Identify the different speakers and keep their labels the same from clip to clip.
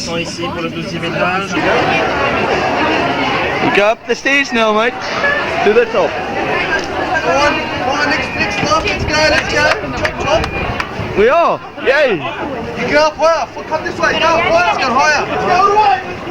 Speaker 1: sont ici pour le 12e étage.
Speaker 2: You go up the stairs now, mate. To the top.
Speaker 3: Go on, next stop, let's go.
Speaker 2: We are. Yay.
Speaker 3: You go up higher, come this way, go up higher, let's go higher.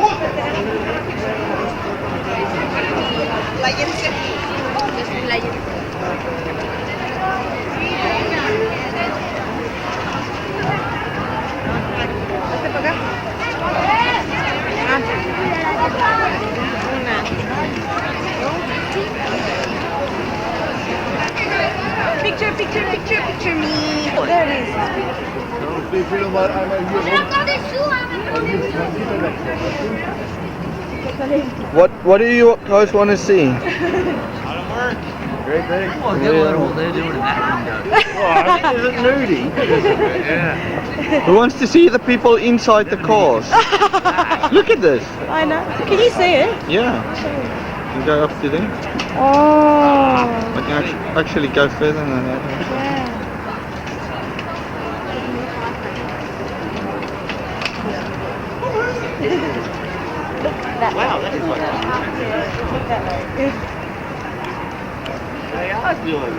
Speaker 4: Picture me. There it is.
Speaker 2: What do you guys want to see?
Speaker 1: Great big.
Speaker 5: Well, get a little what they're doing in that window.
Speaker 1: Is it nudie?
Speaker 5: Yeah.
Speaker 2: Who wants to see the people inside the cars? Look at this.
Speaker 4: I know. Can you see it?
Speaker 2: Yeah. You go up to there.
Speaker 4: Oh.
Speaker 2: I can actually go further than that.
Speaker 1: Wow, that is like They are doing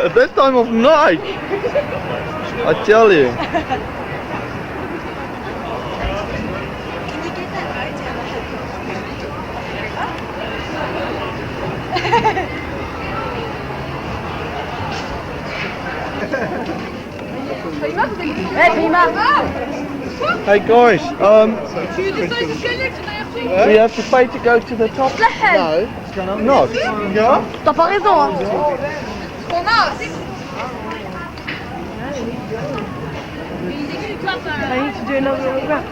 Speaker 1: it.
Speaker 2: This time of night. I tell you. Hey guys, we have to pay to go to the top? No. Not? Yeah?
Speaker 4: T'as pas raison, hein. I need to do another round.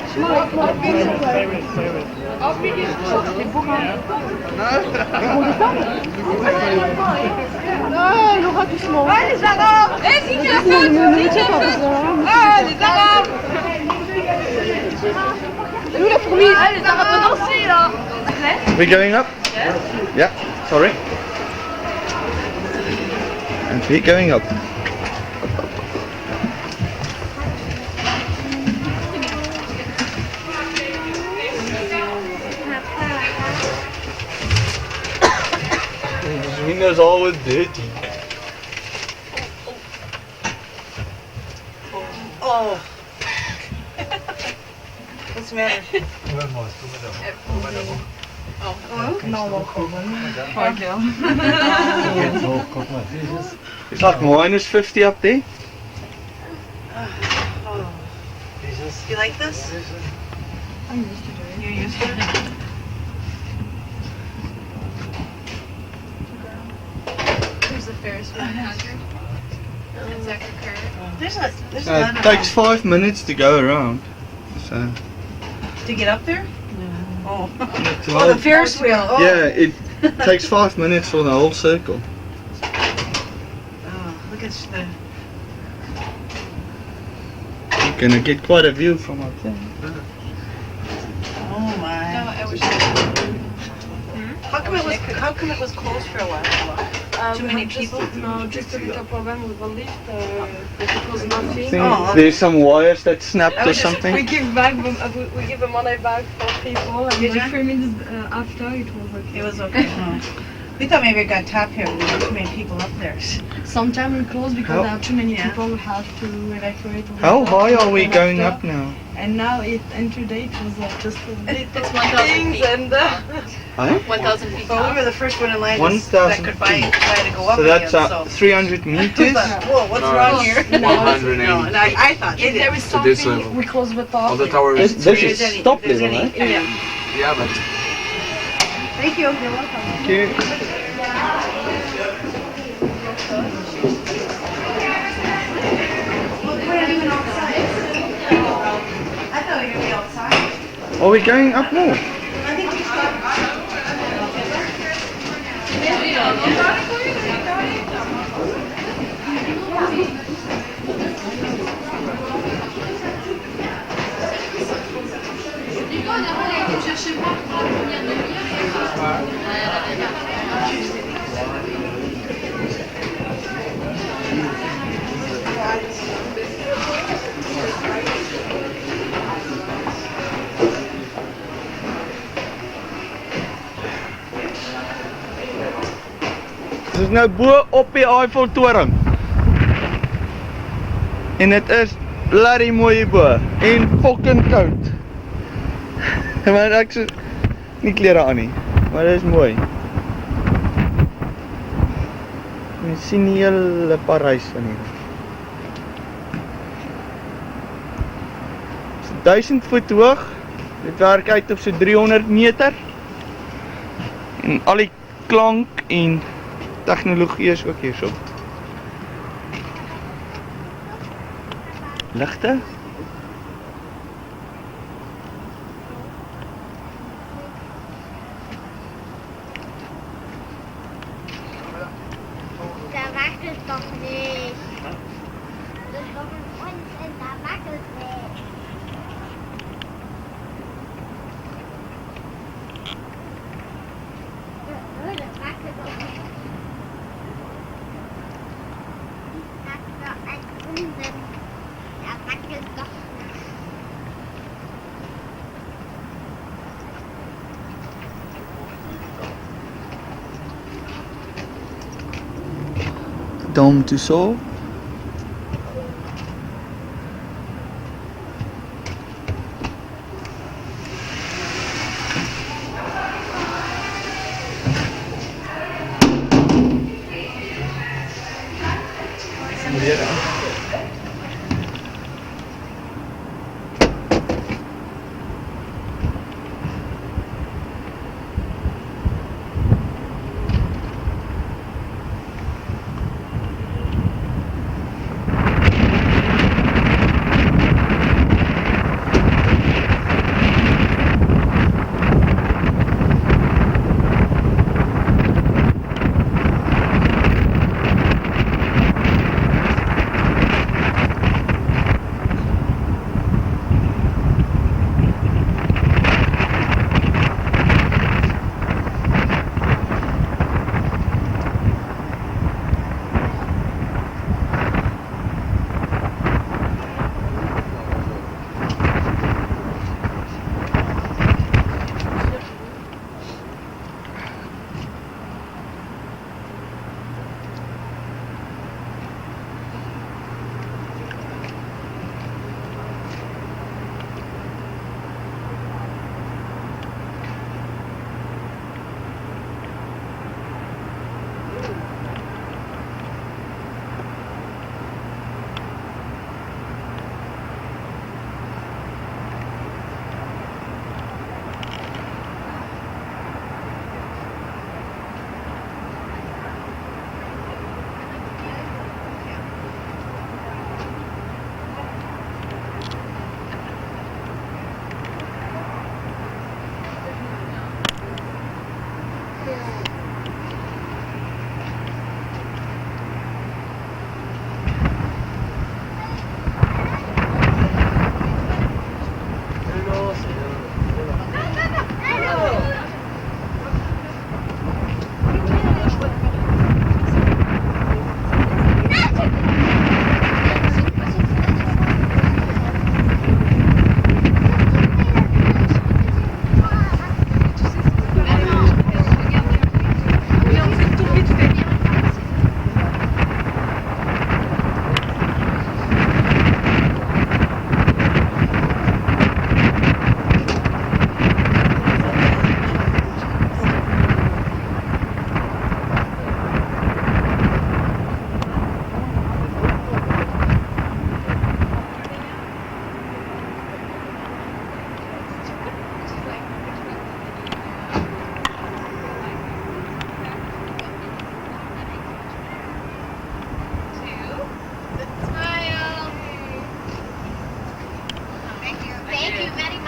Speaker 4: Non, Laura, doucement. Ah, les Arabes! Eh, si tu as faim! Ah, les Arabes! Où la fourmi? Ah, les Arabes vont danser, là!
Speaker 2: We're going up? Yeah, sorry. And we're going up. These windows are always dirty.
Speaker 6: Oh. What's the matter?
Speaker 2: It's like minus 50 up there.
Speaker 6: You like this? I'm used to doing it. You're used to it?
Speaker 7: There's the Ferris wheel hazard. It's like a curve.
Speaker 6: There's a
Speaker 2: It takes 5 minutes to go around. So.
Speaker 6: To get up there? Oh.
Speaker 2: Well,
Speaker 6: The Ferris wheel. Oh.
Speaker 2: yeah, it takes 5 minutes for the whole circle.
Speaker 6: Oh, look at the.
Speaker 2: You're gonna get quite a view from up there.
Speaker 6: Oh my.
Speaker 7: No, I wish
Speaker 6: How come it was closed for a while? Too many people?
Speaker 4: No, just a little problem with the lift. Because
Speaker 2: I
Speaker 4: nothing.
Speaker 2: think
Speaker 6: Oh.
Speaker 2: there's some wires that snapped or
Speaker 4: We
Speaker 2: something.
Speaker 4: give the money back for people, and
Speaker 6: Did
Speaker 4: like
Speaker 6: ya?
Speaker 4: 3 minutes after it was okay.
Speaker 6: It was okay. Oh. We thought maybe it got top here, but there were too many people up there.
Speaker 4: Sometimes we close because
Speaker 2: How-
Speaker 4: there are too many
Speaker 6: Yeah.
Speaker 4: people who have to evacuate.
Speaker 2: How high are we going up now?
Speaker 4: And now and today it was just a bit
Speaker 7: It's
Speaker 4: of
Speaker 7: 1,000
Speaker 4: things
Speaker 7: feet.
Speaker 4: and
Speaker 2: Huh?
Speaker 7: 1,000 feet
Speaker 6: Well, we
Speaker 7: tall.
Speaker 6: were the first one in line that
Speaker 2: 1,000
Speaker 6: could buy to go up
Speaker 2: So that's
Speaker 6: again, so.
Speaker 2: 300 meters.
Speaker 6: Whoa, what's wrong here?
Speaker 5: 180.
Speaker 6: No, and I thought
Speaker 4: if there is
Speaker 5: To this
Speaker 4: something,
Speaker 5: level.
Speaker 4: we close the top.
Speaker 5: All the towers.
Speaker 2: This
Speaker 6: If
Speaker 2: is
Speaker 6: there's any-
Speaker 2: stop
Speaker 6: if there's
Speaker 2: level,
Speaker 6: any-
Speaker 2: right?
Speaker 6: Yeah.
Speaker 5: Yeah, but
Speaker 6: Thank you. You're welcome.
Speaker 2: Thank you.
Speaker 6: We're not even outside. I thought we were gonna be outside.
Speaker 2: Are we going up more?
Speaker 6: I think we stopped.
Speaker 2: Ons is nou bo op die Eiffeltoring. En dit is bloody mooi hierbo en fucking koud. Maar ek so nie klere aan nie, maar dit is mooi. Jy sien die hele Parys van hier. Dit is 1000 voet hoog. Dit werk uit op so 300 meter. En al die klank en tegnologie is ook hierso. Ligte.
Speaker 4: Da wackelt doch nicht. Das ist doch ein Unsinn, da wackelt nicht. Das wackelt doch nicht. Das ist doch ein Unsinn. Da wackelt doch nicht.
Speaker 2: Dom to solve.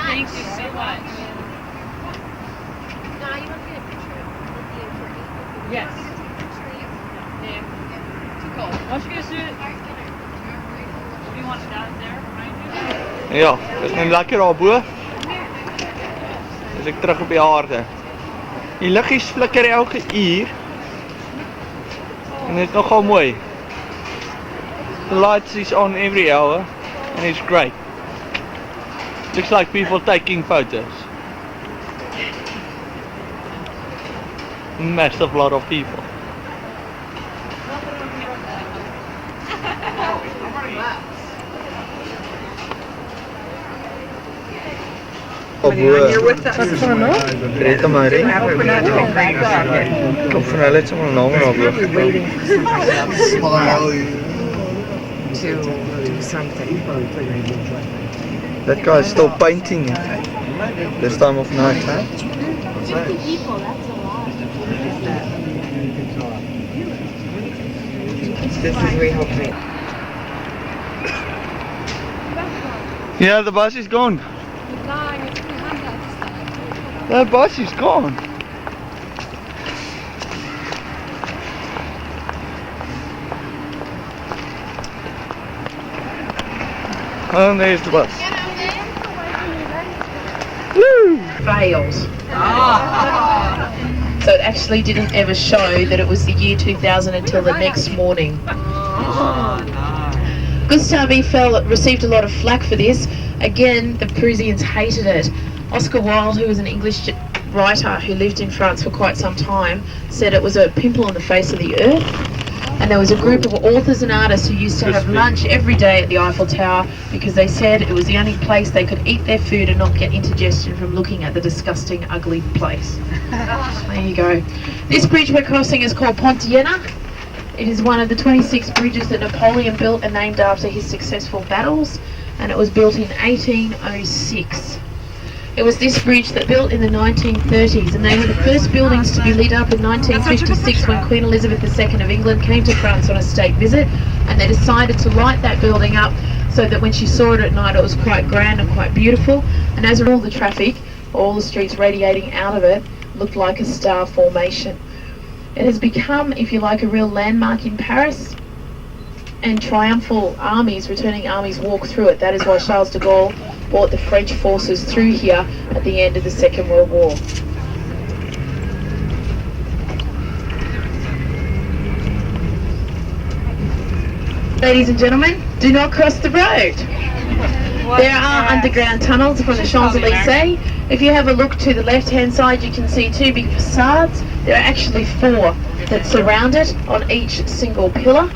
Speaker 7: Thank you so much.
Speaker 4: Now you want to get a picture of the intro?
Speaker 7: Yes. Yeah. Too cold. Why don't you guys do it? Do you want it down there behind you?
Speaker 2: Ja, is nou lekker daarbo. Is ek terug op die aarde. Die liggies flikker elke uur. En dit is nogal mooi. The lights is on every hour and it's great. Looks like people taking photos. Massive lot of people. You're with us. Rita Marie. Kom van hulle het sommer naam op.
Speaker 8: To do something.
Speaker 2: That guy is still painting this time of night, huh?
Speaker 4: 50 people, that's a lot.
Speaker 8: This is real big.
Speaker 2: Yeah, the bus is gone. The bus is gone. And there's the bus. Woo!
Speaker 6: Failed. So it actually didn't ever show that it was the year 2000 until the next morning. Gustav Eiffel received a lot of flack for this. Again, the Parisians hated it. Oscar Wilde, who was an English writer who lived in France for quite some time, said it was a pimple on the face of the earth. And there was a group of authors and artists who used to have lunch every day at the Eiffel Tower because they said it was the only place they could eat their food and not get indigestion from looking at the disgusting, ugly place. There you go. This bridge we're crossing is called Pont d'Iéna. It is one of the 26 bridges that Napoleon built and named after his successful battles, and it was built in 1806. It was this bridge that built in the 1930s, and they were the first buildings to be lit up in 1956 when Queen Elizabeth II of England came to France on a state visit, and they decided to light that building up so that when she saw it at night it was quite grand and quite beautiful, and as a result the traffic, all the streets radiating out of it, looked like a star formation. It has become, if you like, a real landmark in Paris, and triumphal armies, returning armies, walk through it. That is why Charles de Gaulle brought the French forces through here at the end of the Second World War. Ladies and gentlemen, do not cross the road. There are underground tunnels from the Champs-Élysées. If you have a look to the left-hand side, you can see two big facades. There are actually four that surround it on each single pillar.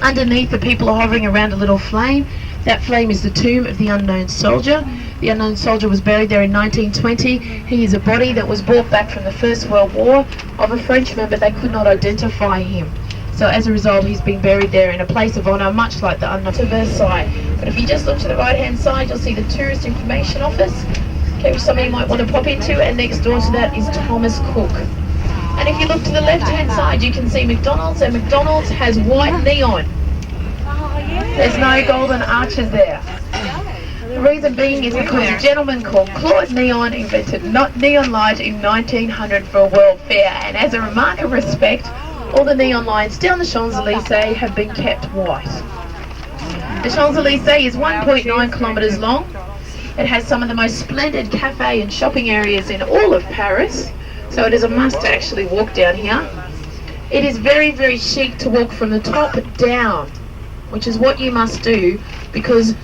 Speaker 6: Underneath, the people are hovering around a little flame. That flame is the tomb of the unknown soldier. The unknown soldier was buried there in 1920. He is a body that was brought back from the First World War of a Frenchman, but they could not identify him. So as a result, he's been buried there in a place of honour, much like the unknown to Versailles. But if you just look to the right-hand side, you'll see the Tourist Information Office, okay, which somebody might want to pop into, and next door to that is Thomas Cook. And if you look to the left-hand side, you can see McDonald's, and McDonald's has white neon. There's no golden arches there. The reason being is because a gentleman called Claude Neon invented neon light in 1900 for a World Fair, and as a remark of respect, all the neon lights down the Champs-Élysées have been kept white. The Champs-Élysées is 1.9 kilometres long. It has some of the most splendid cafe and shopping areas in all of Paris, so it is a must to actually walk down here. It is very, very chic to walk from the top down, which is what you must do because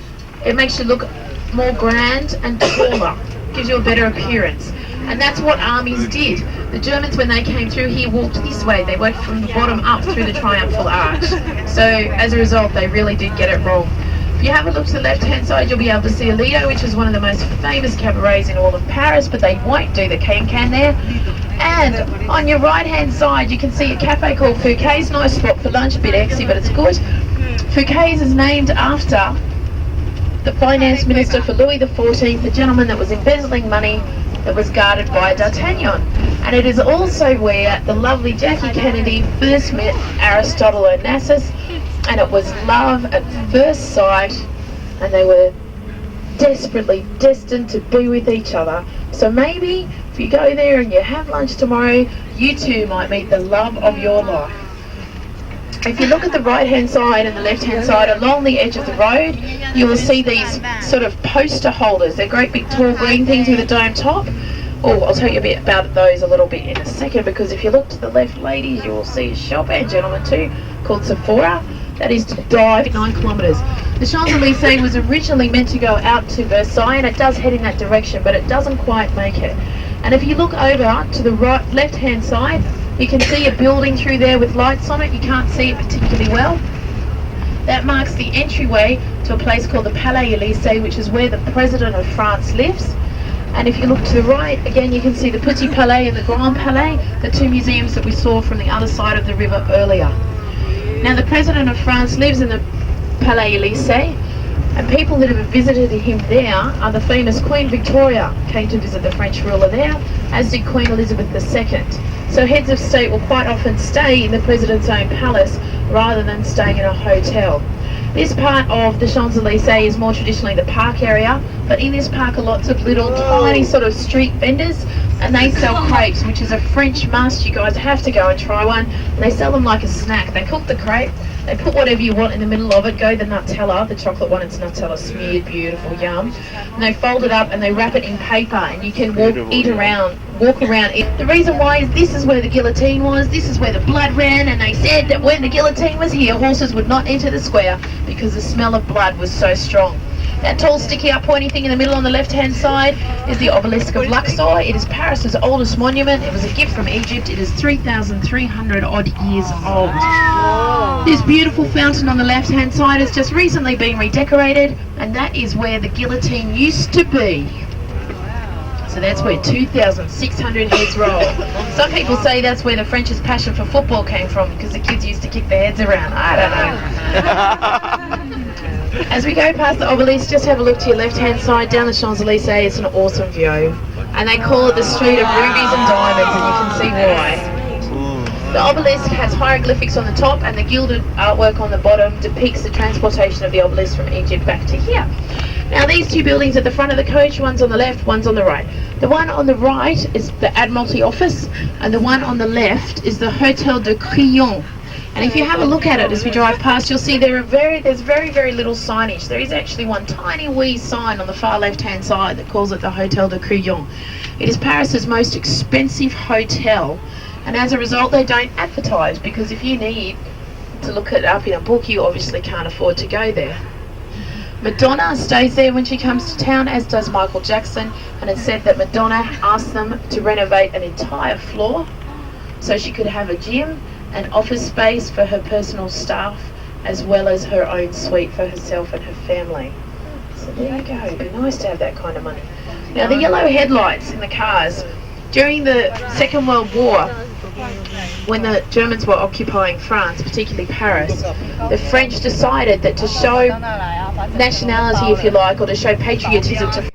Speaker 6: it makes you look more grand and taller, gives you a better appearance. And that's what armies did. The Germans, when they came through here, walked this way. They went from the bottom up through the Triumphal Arch. So as a result, they really did get it wrong. If you have a look to the left-hand side, you'll be able to see a Lido, which is one of the most famous cabarets in all of Paris, but they won't do the can-can there. And on your right-hand side, you can see a cafe called Fouquet's. Nice spot for lunch, a bit exy, but it's good. Fouquet's is named after the finance minister for Louis XIV, the gentleman that was embezzling money that was guarded by D'Artagnan. And it is also where the lovely Jackie Kennedy first met Aristotle Onassis, and it was love at first sight, and they were desperately destined to be with each other. So maybe if you go there and you have lunch tomorrow, you too might meet the love of your life. If you look at the right-hand side and the left-hand side, along the edge of the road, you will see these sort of poster holders. They're great big tall green things with a dome top. Oh, I'll tell you a bit about those a little bit in a second, because if you look to the left, ladies, you will see a shop, and gentlemen too, called Sephora. That is to dive 9 kilometres. The Champs-Élysées was originally meant to go out to Versailles, and it does head in that direction, but it doesn't quite make it. And if you look over to the right, left-hand side, you can see a building through there with lights on it. You can't see it particularly well. That marks the entryway to a place called the Palais Élysée, which is where the President of France lives. And if you look to the right, again you can see the Petit Palais and the Grand Palais, the two museums that we saw from the other side of the river earlier. Now the President of France lives in the Palais Elysee, and people that have visited him there are the famous Queen Victoria came to visit the French ruler there, as did Queen Elizabeth II. So heads of state will quite often stay in the President's own palace rather than staying in a hotel. This part of the Champs-Élysées is more traditionally the park area, but in this park are lots of little tiny sort of street vendors, and they sell crepes, which is a French must. You guys have to go and try one. And they sell them like a snack. They cook the crepe, they put whatever you want in the middle of it, go the Nutella, the chocolate one, it's Nutella smeared, beautiful, yum. And they fold it up and they wrap it in paper, and you can walk around. The reason why is this is where the guillotine was, this is where the blood ran, and they said that when the guillotine was here, horses would not enter the square because the smell of blood was so strong. That tall, sticky up pointy thing in the middle on the left-hand side is the obelisk of Luxor. It is Paris's oldest monument. It was a gift from Egypt. It is 3,300 odd years old. This beautiful fountain on the left-hand side has just recently been redecorated, and that is where the guillotine used to be. So that's where 2,600 heads roll. Some people say that's where the French's passion for football came from, because the kids used to kick their heads around. I don't know. As we go past the obelisk, just have a look to your left-hand side down the Champs-Élysées. It's an awesome view. And they call it the Street of Rubies and Diamonds, and you can see why. The obelisk has hieroglyphics on the top, and the gilded artwork on the bottom depicts the transportation of the obelisk from Egypt back to here. Now these two buildings at the front of the coach, one's on the left, one's on the right. The one on the right is the Admiralty Office, and the one on the left is the Hotel de Crillon. And if you have a look at it as we drive past, you'll see there's very, very little signage. There is actually one tiny wee sign on the far left-hand side that calls it the Hotel de Crillon. It is Paris's most expensive hotel, and as a result they don't advertise, because if you need to look it up in a book, you obviously can't afford to go there. Madonna stays there when she comes to town, as does Michael Jackson, and it's said that Madonna asked them to renovate an entire floor so she could have a gym and office space for her personal staff, as well as her own suite for herself and her family. So there you go, it'd be nice to have that kind of money. Now the yellow headlights in the cars, during the Second World War, when the Germans were occupying France, particularly Paris, the French decided that to show nationality, if you like, or to show patriotism to